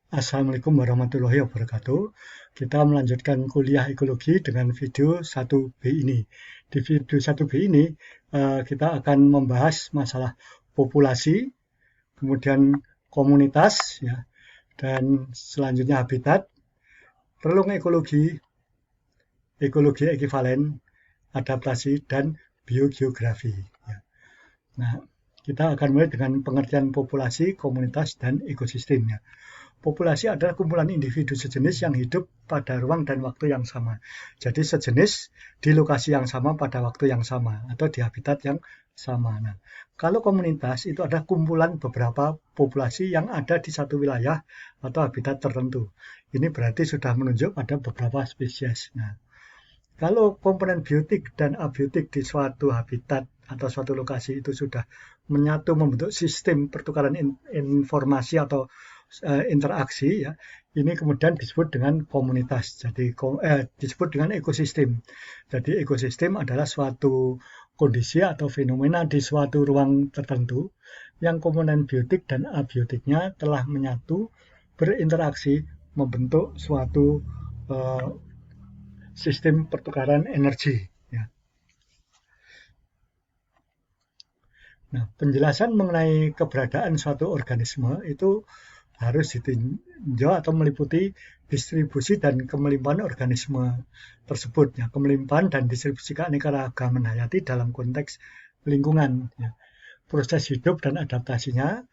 Assalamualaikum warahmatullahi wabarakatuh. Kita melanjutkan kuliah ekologi dengan video 1B ini. Di video 1B ini, kita akan membahas masalah populasi, kemudian komunitas, ya, dan selanjutnya habitat, relung ekologi, ekologi ekivalen, adaptasi, dan biogeografi. Ya. Nah, kita akan mulai dengan pengertian populasi, komunitas, dan ekosistem. Ya. Populasi adalah kumpulan individu sejenis yang hidup pada ruang dan waktu yang sama. Jadi sejenis di lokasi yang sama pada waktu yang sama atau di habitat yang sama. Nah, kalau komunitas itu adalah kumpulan beberapa populasi yang ada di satu wilayah atau habitat tertentu. Ini berarti sudah menunjuk pada beberapa spesies. Nah, kalau komponen biotik dan abiotik di suatu habitat atau suatu lokasi itu sudah menyatu membentuk sistem pertukaran informasi atau interaksi, ya, ini kemudian disebut dengan komunitas. Jadi disebut dengan ekosistem. Jadi ekosistem adalah suatu kondisi atau fenomena di suatu ruang tertentu yang komponen biotik dan abiotiknya telah menyatu berinteraksi membentuk suatu uh, sistem pertukaran energi. Ya. Nah, penjelasan mengenai keberadaan suatu organisme itu harus ditinjau atau meliputi distribusi dan kemelimpahan organisme tersebut. Ya. Kemelimpahan dan distribusi keanekaragaman hayati dalam konteks lingkungan. Ya. Proses hidup dan adaptasinya,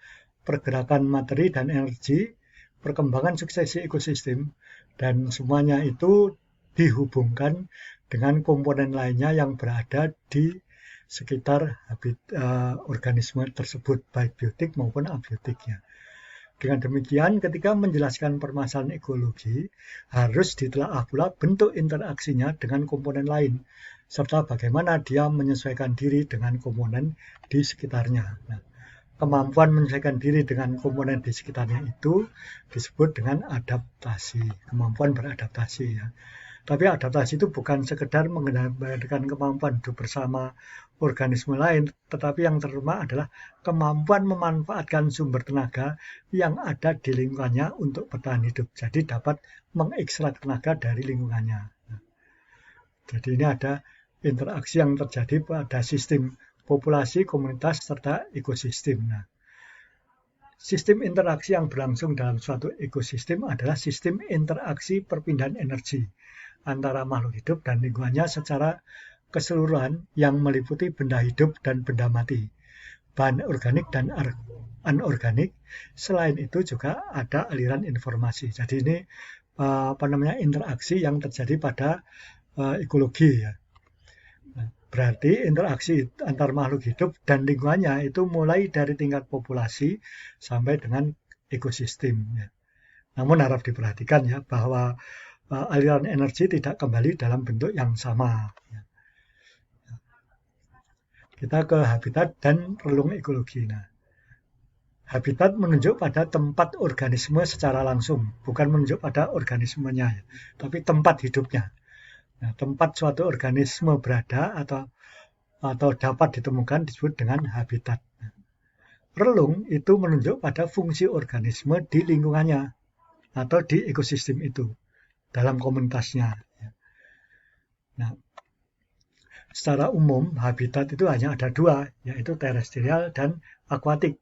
pergerakan materi dan energi, perkembangan suksesi ekosistem, dan semuanya itu dihubungkan dengan komponen lainnya yang berada di sekitar organisme tersebut, baik biotik maupun abiotiknya. Dengan demikian, ketika menjelaskan permasalahan ekologi, harus ditelaah pula bentuk interaksinya dengan komponen lain, serta bagaimana dia menyesuaikan diri dengan komponen di sekitarnya. Nah, kemampuan menyesuaikan diri dengan komponen di sekitarnya itu disebut dengan adaptasi, kemampuan beradaptasi. Ya. Tapi adaptasi itu bukan sekedar menggunakan kemampuan hidup bersama organisme lain, tetapi yang terutama adalah kemampuan memanfaatkan sumber tenaga yang ada di lingkungannya untuk bertahan hidup. Jadi dapat mengekstrak tenaga dari lingkungannya. Jadi ini ada interaksi yang terjadi pada sistem populasi, komunitas, serta ekosistem. Nah, sistem interaksi yang berlangsung dalam suatu ekosistem adalah sistem interaksi perpindahan energi antara makhluk hidup dan lingkungannya secara keseluruhan yang meliputi benda hidup dan benda mati, bahan organik dan anorganik. Selain itu juga ada aliran informasi. Jadi ini interaksi yang terjadi pada ekologi, ya. Berarti interaksi antar makhluk hidup dan lingkungannya itu mulai dari tingkat populasi sampai dengan ekosistem. Ya. Namun harap diperhatikan ya bahwa aliran energi tidak kembali dalam bentuk yang sama. Ya. Kita ke habitat dan relung ekologi. Nah, habitat menunjuk pada tempat organisme secara langsung, bukan menunjuk pada organismenya, ya, tapi tempat hidupnya. Nah, tempat suatu organisme berada atau dapat ditemukan disebut dengan habitat. Relung itu menunjuk pada fungsi organisme di lingkungannya atau di ekosistem itu dalam komunitasnya. Nah, secara umum habitat itu hanya ada dua, yaitu terestrial dan akuatik.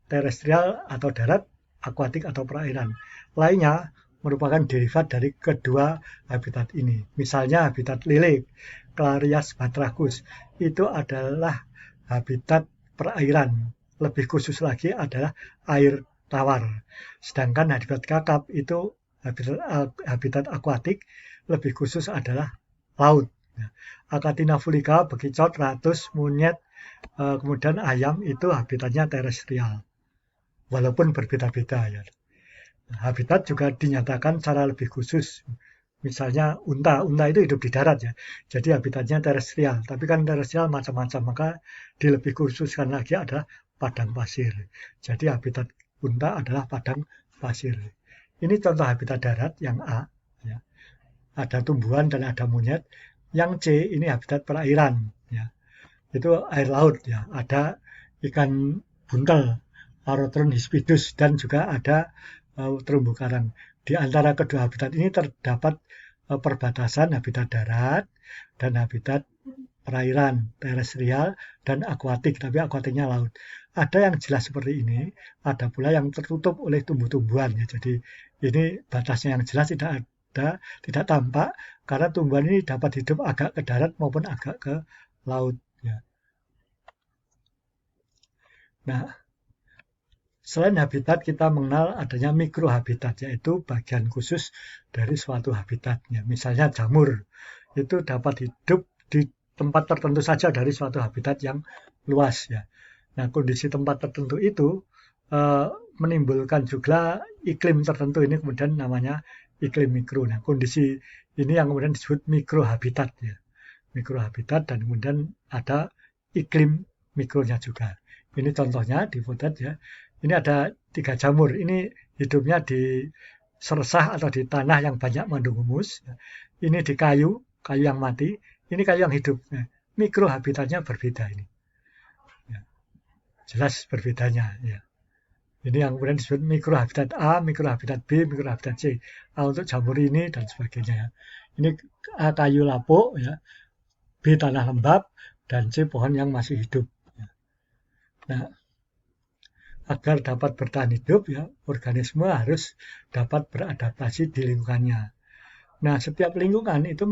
Terestrial atau darat, akuatik atau perairan. Lainnya merupakan derivat dari kedua habitat ini. Misalnya habitat lele, Clarias batrachus, itu adalah habitat perairan. Lebih khusus lagi adalah air tawar. Sedangkan habitat kakap itu habitat akuatik, lebih khusus adalah laut. Achatina fulica, bekicot, ratus, monyet, kemudian ayam itu habitatnya terestrial. Walaupun berbeda-beda ya. Habitat juga dinyatakan secara lebih khusus. Misalnya unta itu hidup di darat ya. Jadi habitatnya terestrial. Tapi kan terestrial macam-macam, maka dilebih khususkan lagi adalah padang pasir. Jadi habitat unta adalah padang pasir. Ini contoh habitat darat yang A. Ya. Ada tumbuhan dan ada monyet. Yang C ini habitat perairan. Ya. Itu air laut ya. Ada ikan buntel, Arodron hispidus, dan juga ada terumbu karang. Di antara kedua habitat ini terdapat perbatasan habitat darat dan habitat perairan, terestrial, dan akuatik, tapi akuatiknya laut. Ada yang jelas seperti ini, ada pula yang tertutup oleh tumbuh-tumbuhan. Ya. Jadi ini batasnya yang jelas tidak ada, tidak tampak, karena tumbuhan ini dapat hidup agak ke darat maupun agak ke laut. Ya. Nah, selain habitat, kita mengenal adanya mikrohabitat, yaitu bagian khusus dari suatu habitat. Ya, misalnya jamur, itu dapat hidup di tempat tertentu saja dari suatu habitat yang luas. Ya. Nah, kondisi tempat tertentu itu menimbulkan juga iklim tertentu. Ini kemudian namanya iklim mikro. Nah, kondisi ini yang kemudian disebut mikrohabitat. Ya. Mikrohabitat dan kemudian ada iklim mikronya juga. Ini contohnya di potret ya. Ini ada 3 jamur. Ini hidupnya di sersah atau di tanah yang banyak mengandung humus. Ini di kayu yang mati. Ini kayu yang hidup. Nah, mikrohabitatnya berbeda ini. Ya, jelas berbedanya. Ya. Ini yang kemudian disebut mikrohabitat A, mikrohabitat B, mikrohabitat C. A untuk jamur ini dan sebagainya. Ini A kayu lapuk, ya. B tanah lembab, dan C pohon yang masih hidup. Ya. Nah, agar dapat bertahan hidup, ya, organisme harus dapat beradaptasi di lingkungannya. Nah, setiap lingkungan itu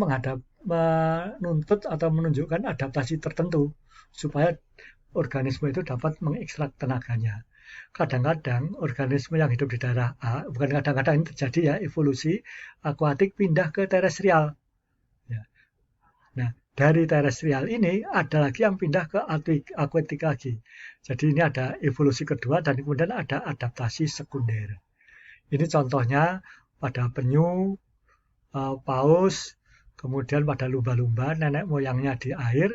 menuntut atau menunjukkan adaptasi tertentu supaya organisme itu dapat mengekstrak tenaganya. Kadang-kadang organisme yang hidup di daerah A, bukan kadang-kadang ini terjadi ya, evolusi akuatik pindah ke terestrial. Ya. Nah, dari terestrial ini ada lagi yang pindah ke akuatik lagi. Jadi ini ada evolusi kedua dan kemudian ada adaptasi sekunder. Ini contohnya pada penyu, paus, kemudian pada lumba-lumba, nenek moyangnya di air,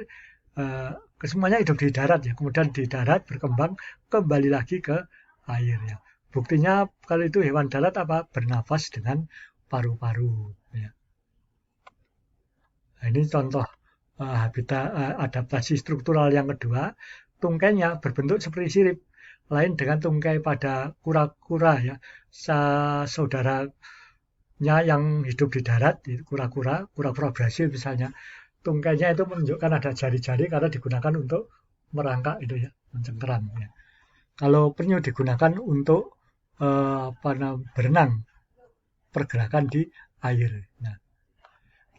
semuanya hidup di darat ya. Kemudian di darat berkembang kembali lagi ke air ya. Buktinya kalau itu hewan darat apa? Bernafas dengan paru-paru. Ya. Nah, ini contoh habitat adaptasi struktural yang kedua. Tungkainya berbentuk seperti sirip, lain dengan tungkai pada kura-kura ya. Saudaranya yang hidup di darat, kura-kura Brasil misalnya. Tungkainya itu menunjukkan ada jari-jari karena digunakan untuk merangkak itu ya, mencengkeram ya. Kalau penyu digunakan untuk berenang, pergerakan di air. Nah,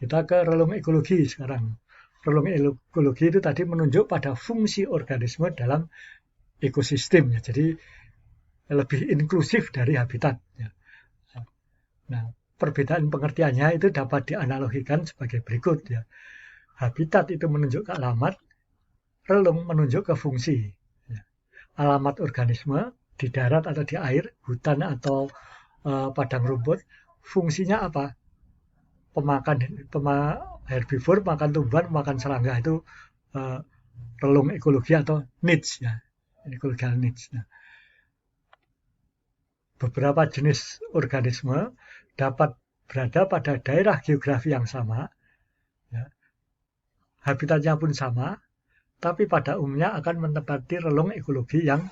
kita ke relung ekologi sekarang. Relung ekologi itu tadi menunjuk pada fungsi organisme dalam ekosistem ya. Jadi lebih inklusif dari habitat ya. Nah, perbedaan pengertiannya itu dapat dianalogikan sebagai berikut ya. Habitat itu menunjuk ke alamat, relung menunjuk ke fungsi. Ya. Alamat organisme di darat atau di air, hutan atau padang rumput, fungsinya apa? Herbivore, makan tumbuhan, makan serangga itu relung ekologi atau niche ya, ecological niche. Nah, beberapa jenis organisme dapat berada pada daerah geografi yang sama, ya. Habitatnya pun sama, tapi pada umumnya akan menempati relung ekologi yang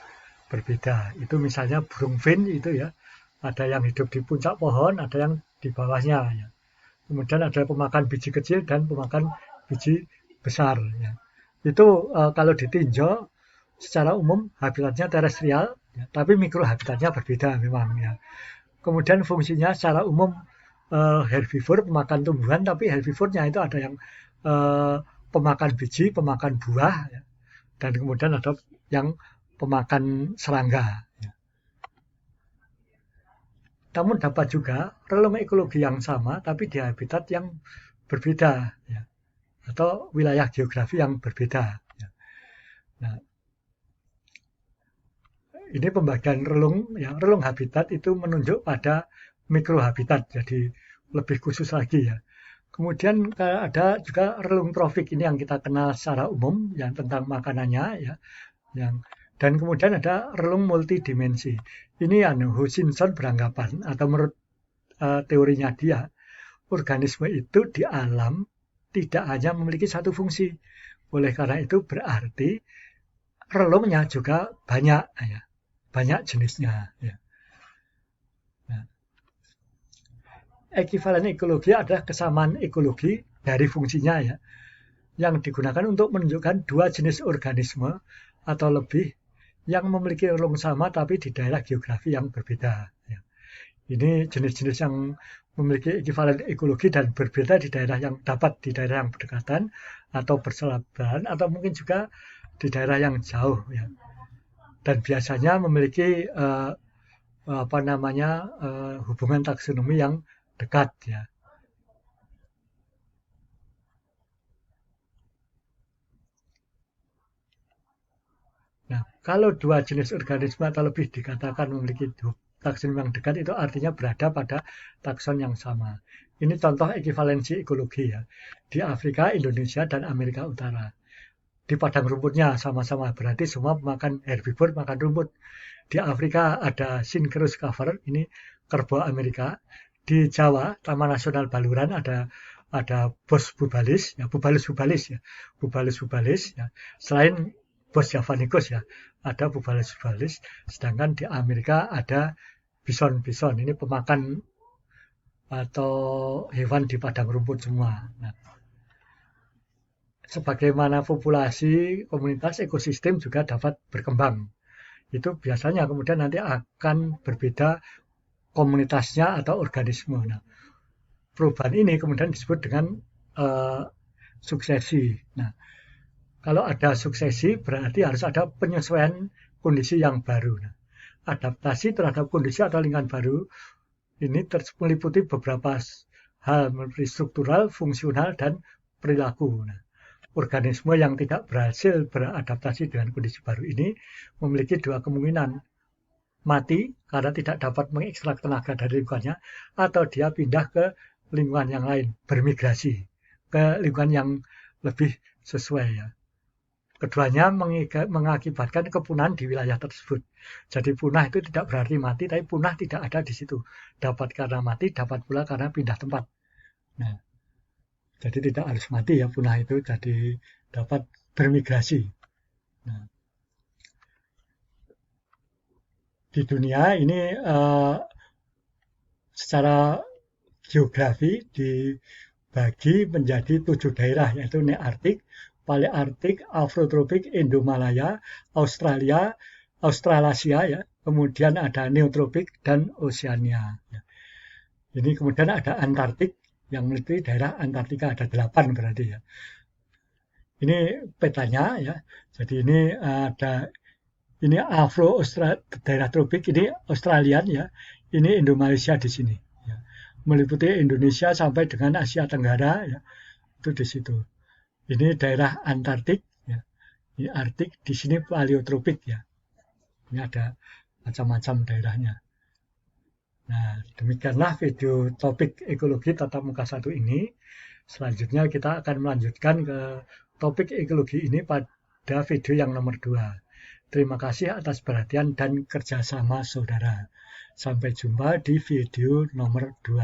berbeda. Itu misalnya burung fin itu ya, ada yang hidup di puncak pohon, ada yang di bawahnya ya. Kemudian ada pemakan biji kecil dan pemakan biji besar. Ya. Itu kalau ditinjau secara umum habitatnya terestrial, ya, tapi mikrohabitatnya berbeda memang. Ya. Kemudian fungsinya secara umum herbivore, pemakan tumbuhan, tapi herbivornya itu ada yang pemakan biji, pemakan buah, ya. Dan kemudian ada yang pemakan serangga. Ya. Namun dapat juga relung ekologi yang sama tapi di habitat yang berbeda ya, atau wilayah geografi yang berbeda. Ya. Nah, ini pembagian relung ya, relung habitat itu menunjuk pada mikrohabitat, jadi lebih khusus lagi ya. Kemudian ada juga relung trofik ini yang kita kenal secara umum yang tentang makanannya ya, dan kemudian ada relung multidimensi. Ini Hutchinson beranggapan atau menurut teorinya dia, organisme itu di alam tidak hanya memiliki satu fungsi. Oleh karena itu berarti relungnya juga banyak ya, banyak jenisnya ya. Nah, Ekivalen ekologi adalah kesamaan ekologi dari fungsinya ya, yang digunakan untuk menunjukkan dua jenis organisme atau lebih yang memiliki relung sama tapi di daerah geografi yang berbeda. Ya. Ini jenis-jenis yang memiliki ekivalen ekologi dan berbeda di daerah yang berdekatan atau bersebelahan atau mungkin juga di daerah yang jauh ya. Dan biasanya memiliki hubungan taksonomi yang dekat ya. Nah, kalau dua jenis organisme atau lebih dikatakan memiliki takson yang dekat itu artinya berada pada takson yang sama. Ini contoh ekivalensi ekologi ya. Di Afrika, Indonesia, dan Amerika Utara. Di padang rumputnya sama-sama, berarti semua makan herbivore, makan rumput. Di Afrika ada Synchorus cover, ini kerbau Amerika. Di Jawa, Taman Nasional Baluran ada Bos bubalis ya, bubalis ya, bubalis ya. Selain Bos javanicus ya, ada bubalis. Sedangkan di Amerika ada bison. Ini pemakan atau hewan di padang rumput semua. Nah, sebagaimana populasi, komunitas, ekosistem juga dapat berkembang. Itu biasanya kemudian nanti akan berbeda komunitasnya atau organisme. Nah, perubahan ini kemudian disebut dengan suksesi. Nah, kalau ada suksesi berarti harus ada penyesuaian kondisi yang baru. Nah, adaptasi terhadap kondisi atau lingkungan baru ini meliputi beberapa hal seperti struktural, fungsional, dan perilaku. Nah, organisme yang tidak berhasil beradaptasi dengan kondisi baru ini memiliki dua kemungkinan. Mati karena tidak dapat mengekstrak tenaga dari lingkungannya, atau dia pindah ke lingkungan yang lain, bermigrasi ke lingkungan yang lebih sesuai ya. Keduanya mengakibatkan kepunahan di wilayah tersebut. Jadi punah itu tidak berarti mati, tapi punah tidak ada di situ. Dapat karena mati, dapat pula karena pindah tempat. Nah, jadi tidak harus mati ya punah itu, jadi dapat bermigrasi. Nah, di dunia ini secara geografi dibagi menjadi 7 daerah, yaitu Nearktik, Palearktik, Afrotropik, Indomalaya, Australasia ya, kemudian ada Neotropik dan Oceania. Ya. Ini kemudian ada Antartik yang meliputi daerah Antartika, ada 8 berarti ya. Ini petanya ya. Jadi ini ada daerah tropik, ini Australian ya. Ini Indomalaysia di sini. Ya. Meliputi Indonesia sampai dengan Asia Tenggara ya. Itu di situ. Ini daerah Antartik ya. Ini Arktik, di sini Paleotropik ya. Ini ada macam-macam daerahnya. Nah, demikianlah video topik ekologi tatap muka 1 ini. Selanjutnya kita akan melanjutkan ke topik ekologi ini pada video yang nomor 2. Terima kasih atas perhatian dan kerjasama saudara. Sampai jumpa di video nomor 2.